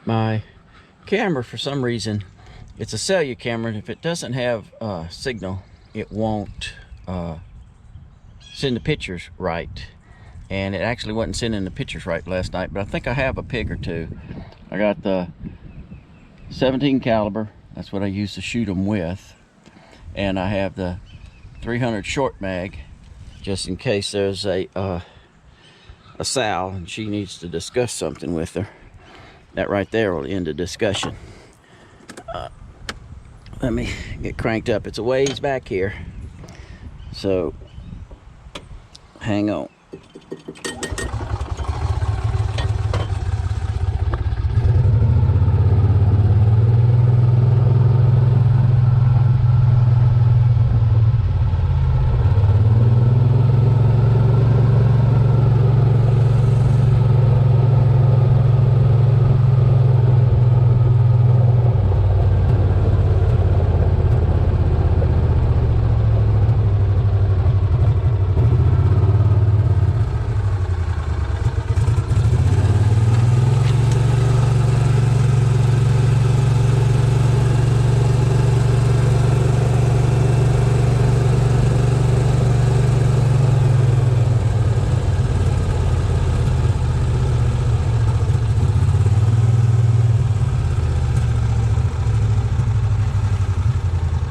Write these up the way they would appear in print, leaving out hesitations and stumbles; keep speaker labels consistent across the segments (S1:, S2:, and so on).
S1: My camera, for some reason, it's a cellular camera, and if it doesn't have signal, it won't send the pictures right. And it actually wasn't sending the pictures right last night, but I think I have a pig or two. I got the 17 caliber, that's what I used to shoot them with, and I have the 300 short mag, just in case there's a sow and she needs to discuss something with her. That right there will end the discussion. Let me get cranked up. It's a ways back here, so hang on.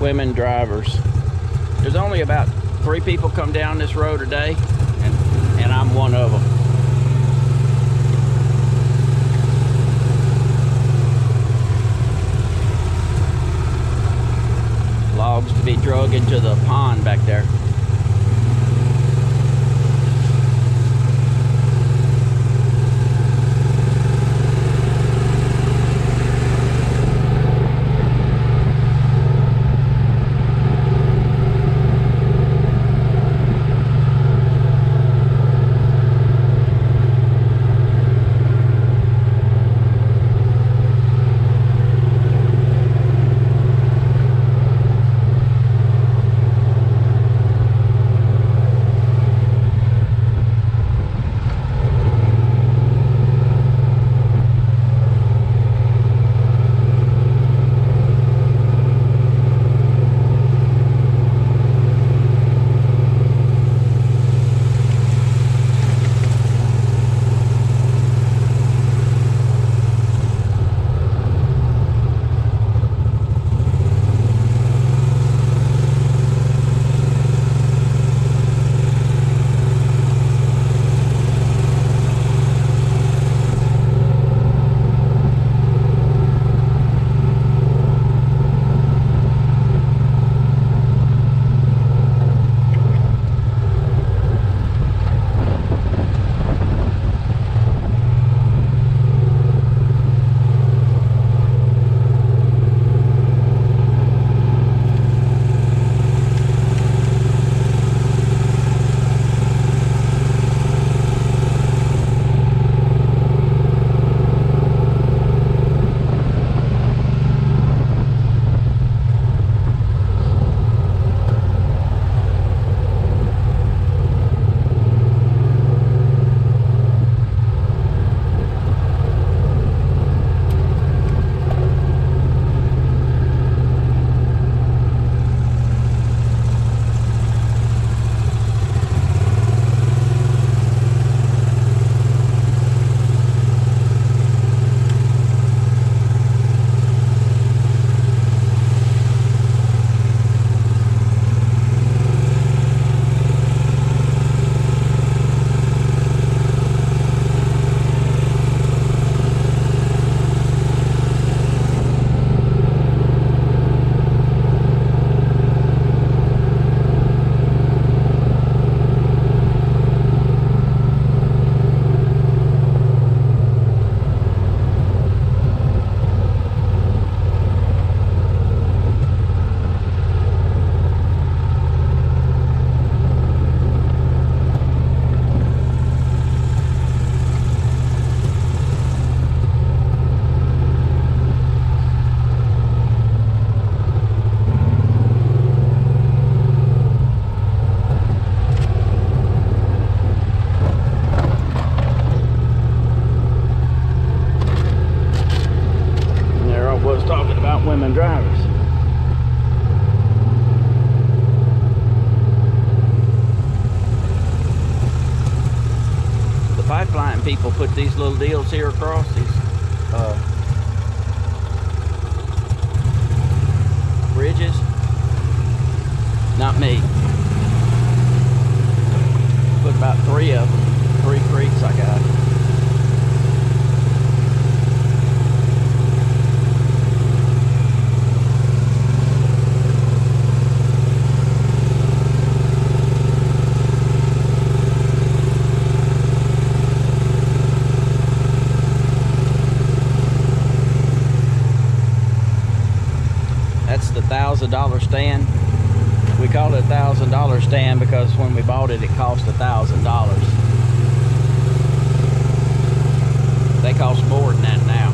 S1: Women drivers. There's only about 3 people come down this road a day, and I'm one of them. Logs to be drug into the pond back there. women drivers. The pipeline people put these little deals here across these bridges. Not me. Put about 3 of them. 3 creeks I got. That's the $1,000 stand. We call it a $1,000 stand because when we bought it, it cost $1,000. They cost more than that now.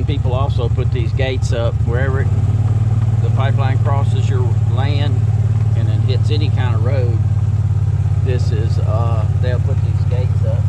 S1: People also put these gates up wherever the pipeline crosses your land and then hits any kind of road. This is they'll put these gates up.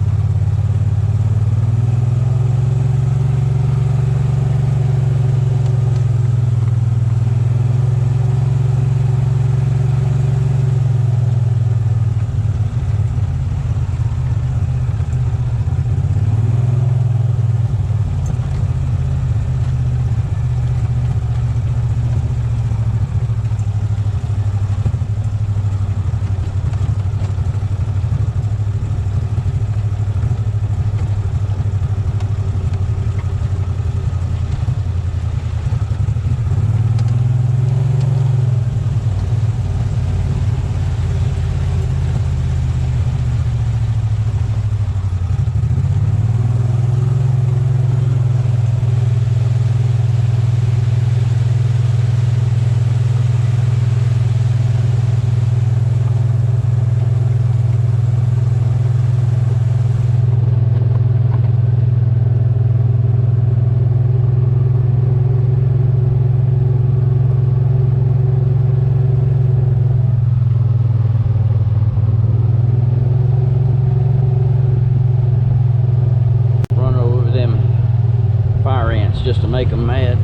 S1: Just to make them mad.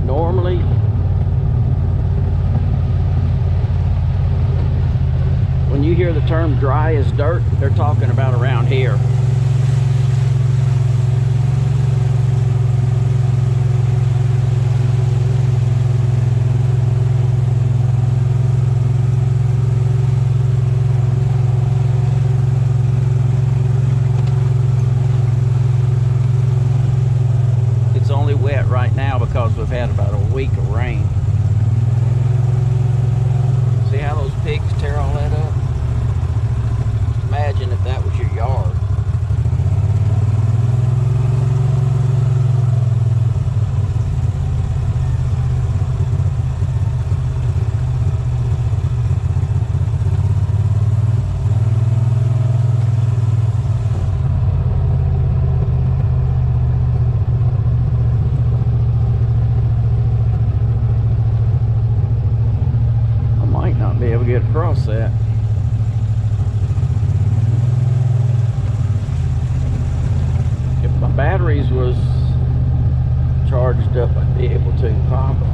S1: Normally, when you hear the term dry as dirt, they're talking about around here. Wet right now because we've had about a week of rain. See how those pigs tear all that up? Just imagine if that was your yard. get across that. If my batteries was charged up, I'd be able to probably.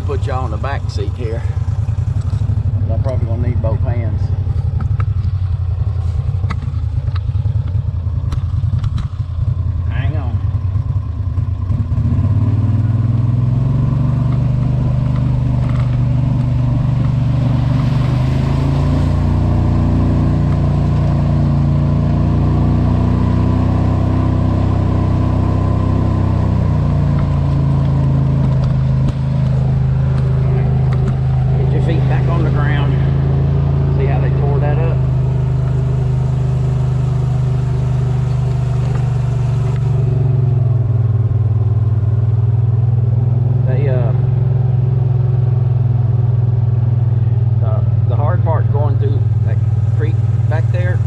S1: Put y'all in the back seat here. I'm probably gonna need both hands. Hang on.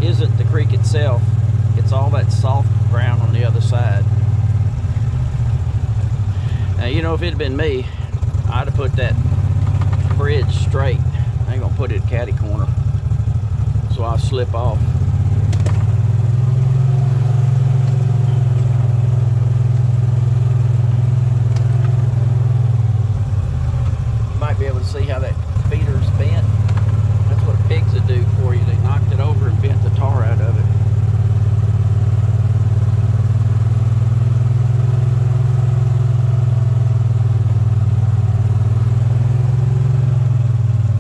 S1: Isn't the creek itself, it's all that soft ground on the other side. Now, you know, if it had been me, I'd have put that bridge straight. I ain't gonna put it at catty corner, so I'll slip off. You might be able to see how that feeder's bent. That's what pigs would do for you. They knocked it over and bent the tar out of it.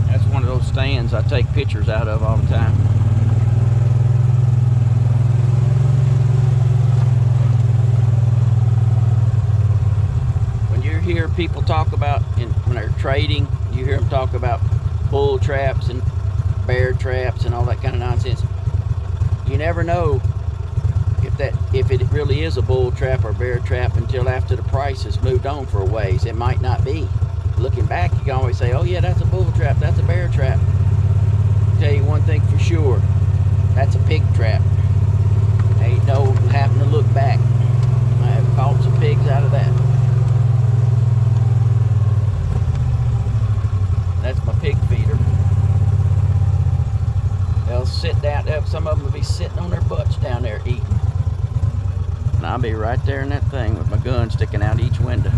S1: That's one of those stands I take pictures out of all the time. When you hear people talk about, when they're trading, you hear them talk about bull traps and bear traps and all that kind of nonsense. You never know if it really is a bull trap or bear trap until after the price has moved on for a ways. It might not be. Looking back, you can always say, oh yeah, that's a bull trap, that's a bear trap. I'll tell you one thing for sure, that's a pig trap. Ain't no having to look back. I have caught some pigs out of that. That's my pig feeder. They'll sit down, some of them will be sitting on their butts down there eating. And I'll be right there in that thing with my gun sticking out each window.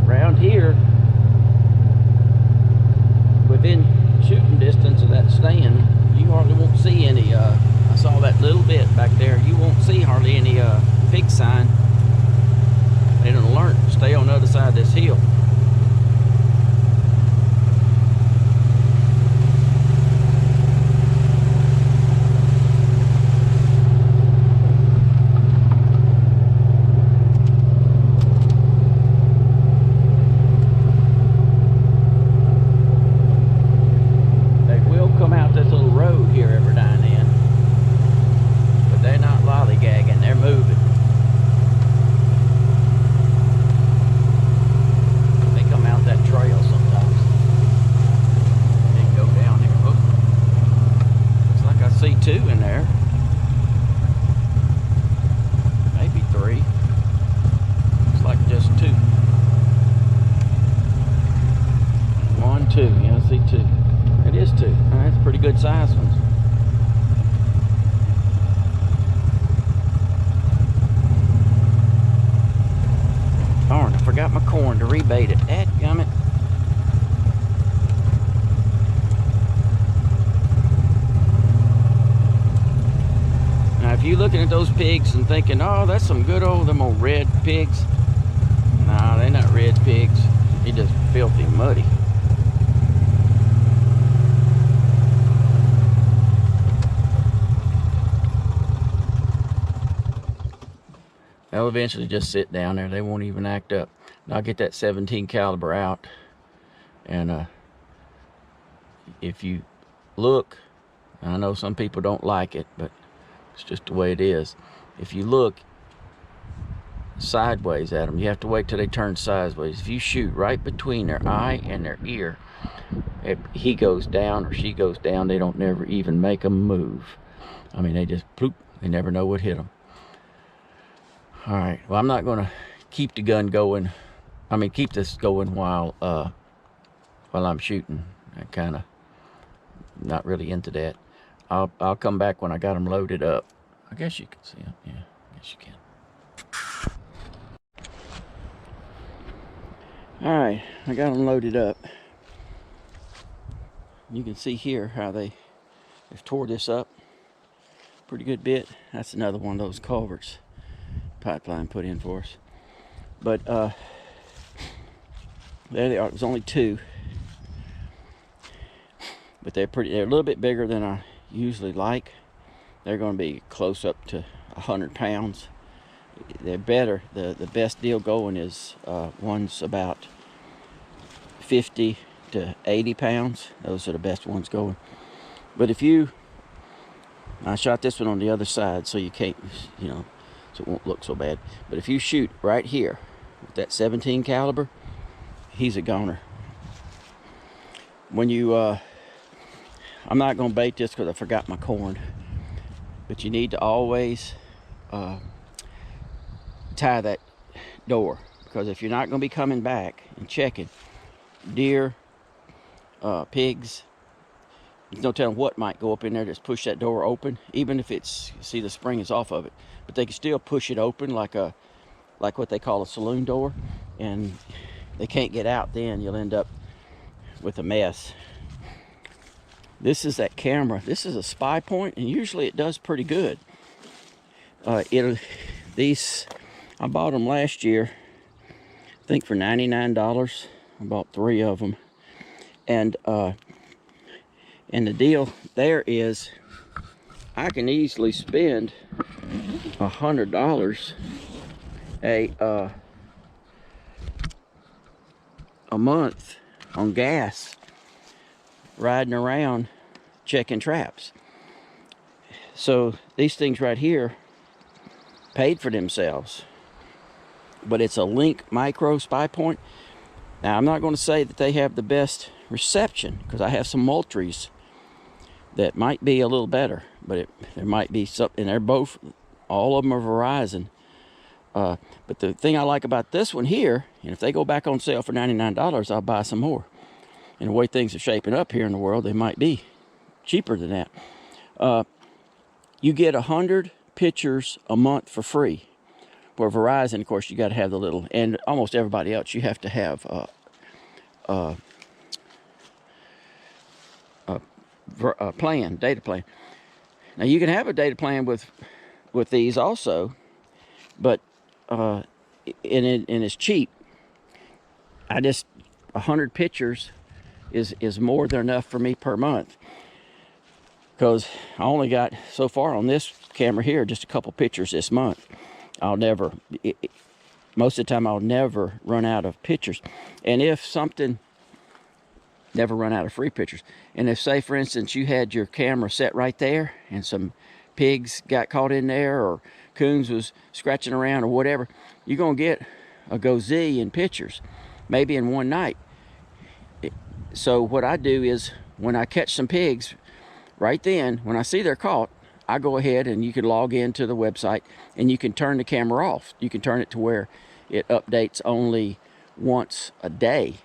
S1: Around here, within shooting distance of that stand, you hardly won't see any, I saw that little bit back there, you won't see hardly any pig sign. They done learned to stay on the other side of this hill. Two in there, maybe three. It's like just two. One, two. Yeah, I see two. It is two. That's pretty good size ones. Darn, I forgot my corn to rebait it. Dadgummit. Now, if you're looking at those pigs and thinking, oh, that's some good old, them old red pigs. Nah, they're not red pigs. They're just filthy muddy. they'll eventually just sit down there. They won't even act up. And I'll get that 17 caliber out, and if you look, I know some people don't like it, but it's just the way it is. If you look sideways at them, you have to wait till they turn sideways. If you shoot right between their eye and their ear, if he goes down or she goes down, they don't never even make them move. I mean, they just bloop, they never know what hit them. All right, well, I'm not gonna keep the gun going. I mean, keep this going while I'm shooting. I kind of not really into that. I'll come back when I got them loaded up. I guess you can see them. Yeah, I guess you can. All right, I got them loaded up. You can see here how they've tore this up pretty good bit. That's another one of those culverts Pipeline put in for us. But there they are. It was only 2, but they're a little bit bigger than I usually like. They're going to be close up to 100 pounds. They're better. The best deal going is one's about 50 to 80 pounds. Those are the best ones going. But if you, I shot this one on the other side, so you can't, you know, so it won't look so bad. But if you shoot right here with that 17 caliber, he's a goner. When you, I'm not going to bait this because I forgot my corn, but you need to always tie that door, because if you're not going to be coming back and checking, deer, pigs, there's no telling what might go up in there. Just push that door open, even if it's, see, the spring is off of it, but they can still push it open like what they call a saloon door, and they can't get out. Then you'll end up with a mess. This is that camera. This is a Spy Point, and usually it does pretty good. These, I bought them last year, I think for $99. I bought 3 of them, and the deal there is I can easily spend $100 a month on gas riding around checking traps. So these things right here paid for themselves. But it's a Link Micro Spy Point. Now, I'm not going to say that they have the best reception, because I have some Moultries that might be a little better, but there might be something. They're both, all of them are Verizon. But the thing I like about this one here, and if they go back on sale for $99, I'll buy some more. And the way things are shaping up here in the world, they might be cheaper than that. You get 100 pictures a month for free. For Verizon, of course, you got to have the little, and almost everybody else, you have to have a plan, data plan. Now, you can have a data plan with these also, but and it's cheap. 100 pictures is more than enough for me per month, because I only got, so far on this camera here, just a couple pictures this month. I'll never, most of the time I'll never run out of pictures. And if something, never run out of free pictures. And if, say for instance, you had your camera set right there and some pigs got caught in there, or coons was scratching around or whatever, you're gonna get a gazillion pictures, maybe in one night. So what I do is, when I catch some pigs, right then, when I see they're caught, I go ahead, and you can log into the website and you can turn the camera off. You can turn it to where it updates only once a day.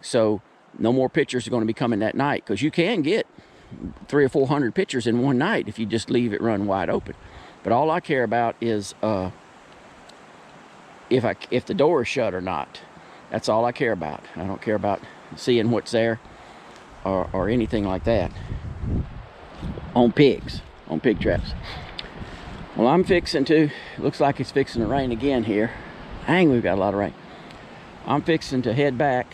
S1: So no more pictures are going to be coming that night, because you can get 300 or 400 pictures in one night if you just leave it run wide open. But all I care about is if the door is shut or not. That's all I care about. I don't care about seeing what's there or anything like that on pigs. On pig traps. Well, I'm fixing to, looks like it's fixing to rain again here. Dang, we've got a lot of rain. I'm fixing to head back.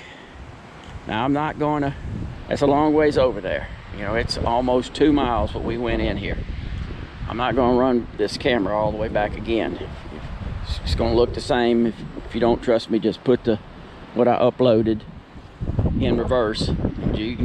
S1: Now, I'm not going to, that's a long ways over there. You know, it's almost 2 miles what we went in here. I'm not going to run this camera all the way back again. It's gonna look the same. If you don't trust me, just put what I uploaded in reverse. And you can